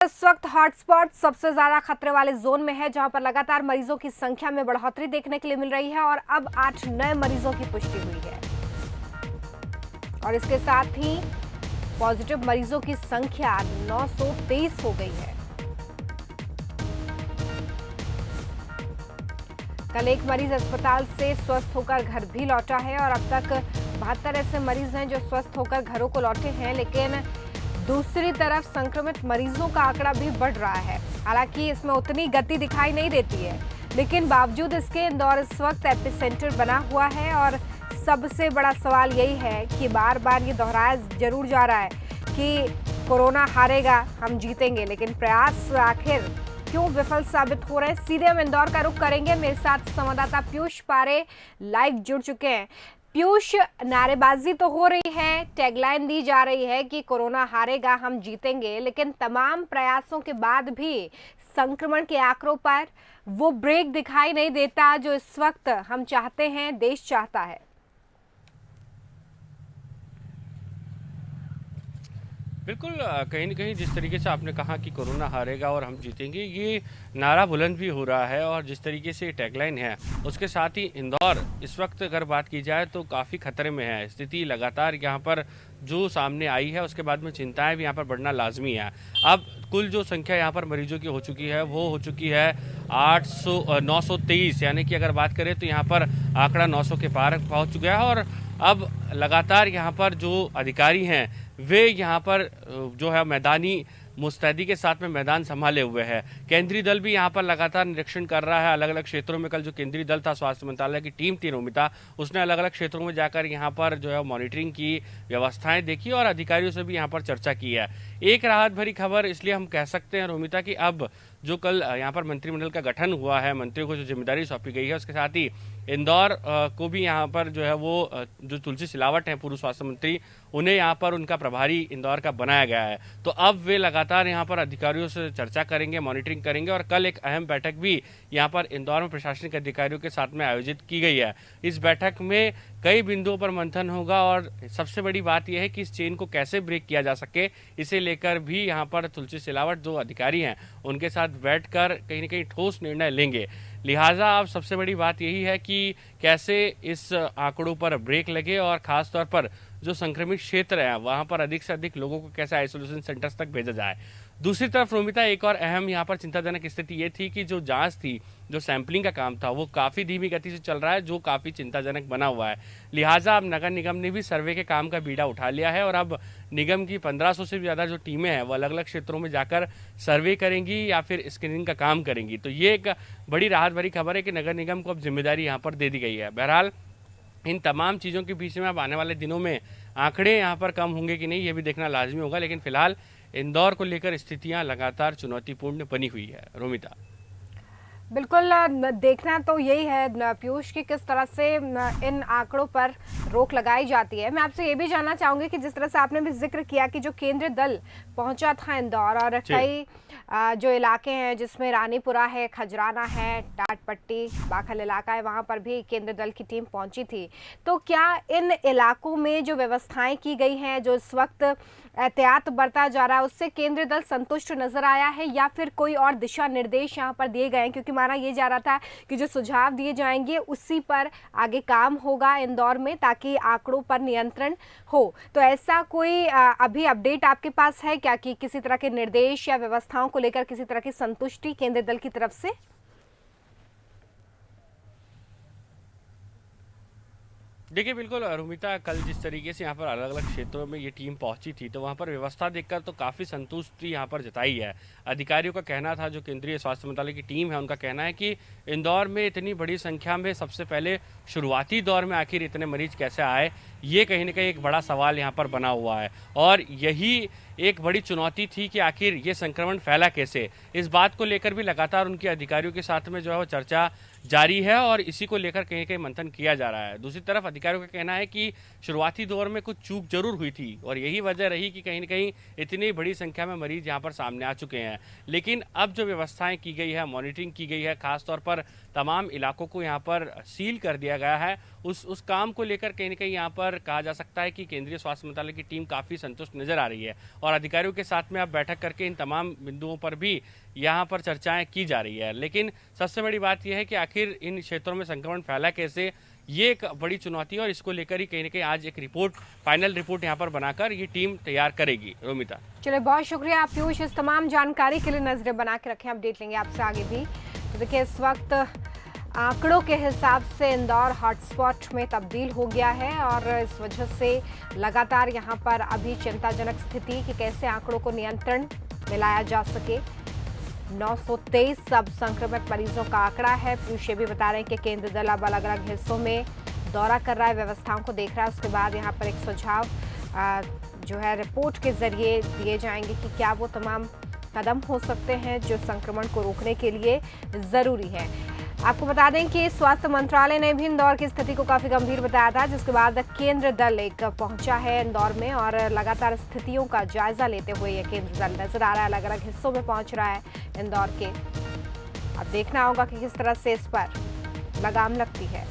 इस वक्त हॉटस्पॉट सबसे ज्यादा खतरे वाले जोन में है, जहां पर लगातार मरीजों की संख्या में बढ़ोतरी देखने के लिए मिल रही है और अब 8 नए मरीजों की पुष्टि हुई है और इसके साथ ही पॉजिटिव मरीजों की संख्या 923 हो गई है। कल एक मरीज अस्पताल से स्वस्थ होकर घर भी लौटा है और अब तक 72 ऐसे मरीज हैं जो स्वस्थ होकर घरों को लौटे हैं, लेकिन दूसरी तरफ संक्रमित मरीजों का आंकड़ा भी बढ़ रहा है। हालांकि इसमें उतनी गति दिखाई नहीं देती है, लेकिन बावजूद इसके इंदौर इस वक्त एपिसेंटर बना हुआ है और सबसे बड़ा सवाल यही है कि बार बार ये दोहराया जरूर जा रहा है कि कोरोना हारेगा, हम जीतेंगे, लेकिन प्रयास आखिर क्यों विफल साबित हो रहे हैं। सीधे हम इंदौर का रुख करेंगे। मेरे साथ संवाददाता पीयूष पारे लाइव जुड़ चुके हैं। पीयूष, नारेबाजी तो हो रही है, टैगलाइन दी जा रही है कि कोरोना हारेगा, हम जीतेंगे, लेकिन तमाम प्रयासों के बाद भी संक्रमण के आंकड़ों पर वो ब्रेक दिखाई नहीं देता जो इस वक्त हम चाहते हैं, देश चाहता है। बिल्कुल, कहीं न कहीं जिस तरीके से आपने कहा कि कोरोना हारेगा और हम जीतेंगे, ये नारा बुलंद भी हो रहा है और जिस तरीके से टैगलाइन है, उसके साथ ही इंदौर इस वक्त अगर बात की जाए तो काफ़ी खतरे में है। स्थिति लगातार यहाँ पर जो सामने आई है, उसके बाद में चिंताएं भी यहाँ पर बढ़ना लाजमी है। अब कुल जो संख्या यहाँ पर मरीजों की हो चुकी है, वो हो चुकी है 923, यानी कि अगर बात करें तो यहाँ पर आंकड़ा 900 के पार पहुँच चुका है और अब लगातार यहाँ पर जो अधिकारी हैं वे यहाँ पर जो है मैदानी मुस्तैदी के साथ में मैदान संभाले हुए हैं। केंद्रीय दल भी यहाँ पर लगातार निरीक्षण कर रहा है अलग अलग क्षेत्रों में। कल जो केंद्रीय दल था, स्वास्थ्य मंत्रालय की टीम थी नोमिता, उसने अलग अलग क्षेत्रों में जाकर यहाँ पर जो है मॉनिटरिंग की व्यवस्थाएं देखी और अधिकारियों से भी यहाँ पर चर्चा की है। एक राहत भरी खबर इसलिए हम कह सकते हैं रोमिता कि अब जो कल यहाँ पर मंत्रिमंडल का गठन हुआ है, मंत्रियों को जो जिम्मेदारी सौंपी गई है, उसके साथ ही इंदौर को भी यहाँ पर जो है वो जो तुलसी सिलावट है पूर्व स्वास्थ्य मंत्री, उन्हें यहाँ पर उनका प्रभारी इंदौर का बनाया गया है। तो अब वे लगातार यहाँ पर अधिकारियों से चर्चा करेंगे, मॉनिटरिंग करेंगे और कल एक अहम बैठक भी यहाँ पर इंदौर में प्रशासनिक अधिकारियों के साथ में आयोजित की गई है। इस बैठक में कई बिंदुओं पर मंथन होगा और सबसे बड़ी बात यह है कि इस चेन को कैसे ब्रेक किया जा सके, इसे लेकर भी यहाँ पर तुलसी सिलावट जो अधिकारी हैं उनके साथ बैठकर कहीं न कहीं ठोस निर्णय लेंगे। लिहाजा अब सबसे बड़ी बात यही है कि कैसे इस आंकड़ों पर ब्रेक लगे और खास तौर पर जो संक्रमित क्षेत्र है वहां पर अधिक से अधिक लोगों को कैसे आइसोलेशन सेंटर्स तक भेजा जाए। दूसरी तरफ रोमिता, एक और अहम यहाँ पर चिंताजनक स्थिति ये थी कि जो जांच थी, जो सैंपलिंग का काम था, वो काफ़ी धीमी गति से चल रहा है, जो काफ़ी चिंताजनक बना हुआ है। लिहाजा अब नगर निगम ने भी सर्वे के काम का बीड़ा उठा लिया है और अब निगम की 1500 से भी ज़्यादा जो टीमें हैं वो अलग अलग क्षेत्रों में जाकर सर्वे करेंगी या फिर स्क्रीनिंग का काम करेंगी। तो ये एक बड़ी राहत भरी खबर है कि नगर निगम को अब जिम्मेदारी यहाँ पर दे दी गई है। बहरहाल इन तमाम चीज़ों के बीच में अब आने वाले दिनों में आंकड़े यहाँ पर कम होंगे कि नहीं, ये भी देखना लाजमी होगा, लेकिन फिलहाल इंदौर को लेकर स्थितियां लगातार चुनौतीपूर्ण बनी हुई है। रोमिता, बिल्कुल, देखना तो यही है पीयूष की किस तरह से इन आंकड़ों पर रोक लगाई जाती है। मैं आपसे ये भी जानना चाहूंगी कि जिस तरह से आपने भी जिक्र किया कि जो केंद्रीय दल पहुंचा था इंदौर और कई जो इलाके हैं जिसमें रानीपुरा है, खजराना है, टाटपट्टी, बाखल इलाका है, वहां पर भी केंद्रीय दल की टीम पहुंची थी। तो क्या इन इलाकों में जो व्यवस्थाएं की गई हैं, जो इस वक्त एहतियात बरता जा रहा है, उससे केंद्रीय दल संतुष्ट नजर आया है या फिर कोई और दिशा निर्देश यहाँ पर दिए गए हैं? क्योंकि माना यह जा रहा था कि जो सुझाव दिए जाएंगे उसी पर आगे काम होगा इंदौर में, ताकि आंकड़ों पर नियंत्रण हो। तो ऐसा कोई अभी अपडेट आपके पास है क्या कि किसी तरह के निर्देश या व्यवस्थाओं को लेकर किसी तरह की संतुष्टि केंद्रीय दल की तरफ से? देखिए बिल्कुल रोमिता, कल जिस तरीके से यहाँ पर अलग अलग क्षेत्रों में ये टीम पहुंची थी तो वहाँ पर व्यवस्था देखकर तो काफ़ी संतुष्टि यहाँ पर जताई है। अधिकारियों का कहना था, जो केंद्रीय स्वास्थ्य मंत्रालय की टीम है उनका कहना है कि इंदौर में इतनी बड़ी संख्या में सबसे पहले शुरुआती दौर में आखिर इतने मरीज कैसे आए, ये कहीं ना कहीं एक बड़ा सवाल यहाँ पर बना हुआ है और यही एक बड़ी चुनौती थी कि आखिर ये संक्रमण फैला कैसे। इस बात को लेकर भी लगातार उनके अधिकारियों के साथ में जो है वो चर्चा जारी है और इसी को लेकर कहीं कहीं मंथन किया जा रहा है। दूसरी तरफ अधिकारियों का कहना है कि शुरुआती दौर में कुछ चूक जरूर हुई थी और यही वजह रही कि कहीं न कहीं इतनी बड़ी संख्या में मरीज यहाँ पर सामने आ चुके हैं। लेकिन अब जो व्यवस्थाएं की गई है, मॉनिटरिंग की गई है, खासतौर पर तमाम इलाकों को यहाँ पर सील कर दिया गया है उस काम को लेकर कहीं ना कहीं यहाँ पर कहा जा सकता है कि केंद्रीय स्वास्थ्य मंत्रालय की टीम काफ़ी संतुष्ट नजर आ रही है और अधिकारियों के साथ में अब बैठक करके इन तमाम बिंदुओं पर भी यहाँ पर चर्चाएं की जा रही है। लेकिन सबसे बड़ी बात यह है कि आखिर इन क्षेत्रों में संक्रमण फैला कैसे, ये एक बड़ी चुनौती है और इसको लेकर ही कहीं ना कहीं आज एक रिपोर्ट, फाइनल रिपोर्ट यहाँ पर बनाकर ये टीम तैयार करेगी। रोमिता, चलिए बहुत शुक्रिया आप पीयूष, इस तमाम जानकारी के लिए नजरें बना के रखें, अपडेट लेंगे आपसे आगे भी। तो देखिए इस वक्त आंकड़ों के हिसाब से इंदौर हॉटस्पॉट में तब्दील हो गया है और इस वजह से लगातार यहाँ पर अभी चिंताजनक स्थिति कि कैसे आंकड़ों को नियंत्रण में लाया जा सके। 923 सब संक्रमित मरीजों का आंकड़ा है। पीयूष ये भी बता रहे हैं कि केंद्रीय दल अब अलग अलग हिस्सों में दौरा कर रहा है, व्यवस्थाओं को देख रहा है। उसके बाद यहाँ पर एक सुझाव जो है रिपोर्ट के जरिए दिए जाएंगे कि क्या वो तमाम कदम हो सकते हैं जो संक्रमण को रोकने के लिए ज़रूरी है। आपको बता दें कि स्वास्थ्य मंत्रालय ने भी इंदौर की स्थिति को काफ़ी गंभीर बताया था, जिसके बाद केंद्र दल एक पहुंचा है इंदौर में और लगातार स्थितियों का जायजा लेते हुए ये केंद्र दल नजर आ रहा है, अलग अलग हिस्सों में पहुंच रहा है इंदौर के। अब देखना होगा कि किस तरह से इस पर लगाम लगती है।